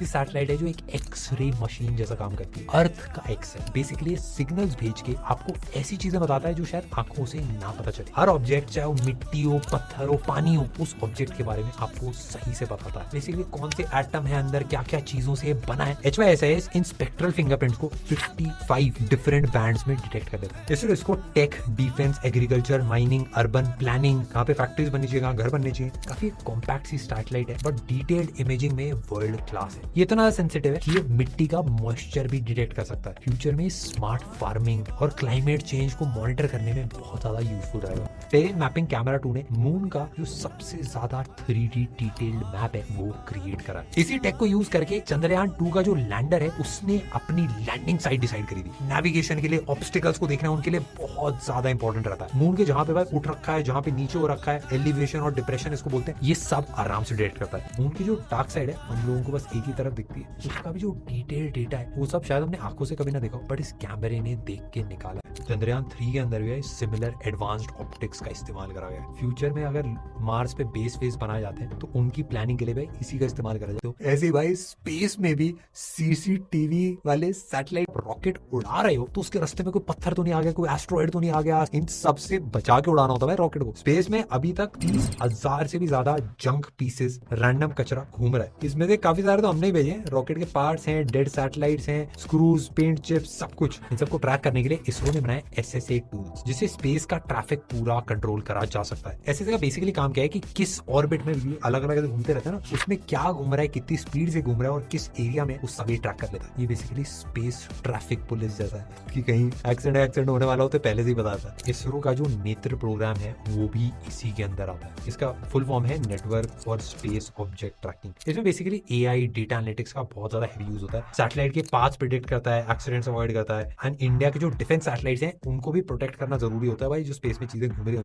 की सैटेलाइट है जो एक एक्सरे मशीन जैसा काम करती है, अर्थ का एक्स है। बेसिकली सिग्नल्स भेज के आपको ऐसी चीजें बताता है जो शायद आंखों से ना पता चले। हर ऑब्जेक्ट, चाहे वो मिट्टी हो, पत्थर हो, पानी हो, उस ऑब्जेक्ट के बारे में आपको सही से बताता है। बेसिकली कौन से एटम है अंदर, क्या क्या चीजों से बना है। HYSIS इन स्पेक्ट्रल फिंगरप्रिंट्स को 55 डिफरेंट बैंड्स में डिटेक्ट कर देता है। इसलिए इसको tech, defence, agriculture, mining, urban planning, कहाँ पे फैक्ट्रीज बननी चाहिए, कहाँ घर बनने चाहिए। काफी कॉम्पैक्ट सी सैटेलाइट है, बट डिटेल्ड इमेजिंग में वर्ल्ड क्लास है। ये इतना सेंसिटिव है कि ये मिट्टी का मॉइस्चर भी डिटेक्ट कर सकता है। फ्यूचर में स्मार्ट फार्मिंग और क्लाइमेट चेंज को मॉनिटर करने में बहुत ज्यादा यूजफुल रहेगा। टेरेन मैपिंग कैमरा 2 ने मून का जो सबसे ज्यादा 3D डिटेल्ड मैप है वो क्रिएट करा। इसी टेक को यूज करके चंद्रयान 2 का जो लैंडर है उसने अपनी लैंडिंग साइट डिसाइड करी थी। नेविगेशन के लिए, ऑब्स्टिकल्स को देखना उनके लिए बहुत ज्यादा इंपॉर्टेंट रहता है। मून के जहां पे भाई उठ रखा है, जहां पे नीचे हो रखा है, एलिवेशन और डिप्रेशन इसको बोलते हैं, ये सब आराम से डिटेक्ट करता है। मून की जो डार्क साइड है हम लोगों को बस एक ही तरफ दिखती है, उसका भी जो डिटेल डेटा है वो सब शायद हमने आंखों से कभी ना देखा, बट इस कैमरे ने देख के निकाला है। चंद्रयान 3 के अंदर भी सिमिलर एडवांस्ड ऑप्टिक्स का इस्तेमाल करा गया है। फ्यूचर में अगर मार्स पे बेस फेस बनाए जाते हैं तो उनकी प्लानिंग के लिए भाई इसी का इस्तेमाल करा जाता है। ऐसे भाई स्पेस में भी CCTV वाले सैटेलाइट रॉकेट उड़ा रहे हो तो उसके रास्ते में कोई पत्थर तो नहीं आ गया, कोई एस्ट्रॉइड तो नहीं आ गया। इन सब से बचा के उड़ाना होता है रॉकेट को। स्पेस में अभी तक 30,000 से भी ज्यादा जंक पीसेस, रैंडम कचरा घूम रहा है। इसमें से काफी सारे तो हमने ही भेजे हैं। रॉकेट के पार्ट्स हैं, डेड सैटेलाइट्स हैं, स्क्रूज, पेंट चिप्स, सब कुछ। इन सबको ट्रैक करने के लिए इसरो ने बनाया SSA टूल्स, जिससे स्पेस का ट्रैफिक पूरा कंट्रोल करा जा सकता है। SSA का बेसिकली काम क्या है कि किस ऑर्बिट में अलग अलग घूमते रहते हैं ना, उसमें क्या घूम रहा है, कितनी स्पीड से घूम रहा है और किस एरिया में, उस सभी ट्रैक कर लेता है। ये बेसिकली स्पेस ट्रैफिक पुलिस जैसा है कि कहीं एक्सीडेंट होने वाला हो तो पहले से ही बताता है। इसरो का जो नेत्र प्रोग्राम है वो भी इसी के अंदर आता है। इसका फुल फॉर्म है network for space object tracking. इसमें बेसिकली AI, डेटा एनालिटिक्स का बहुत ज्यादा हेवी यूज होता है। सैटेलाइट के पाथ्स प्रेडिक्ट करता है, एक्सीडेंट्स अवॉइड करता है। एंड इंडिया के जो डिफेंस सैटेलाइट्स हैं उनको भी प्रोटेक्ट करना जरूरी होता है भाई, जो स्पेस में चीजें घूम रही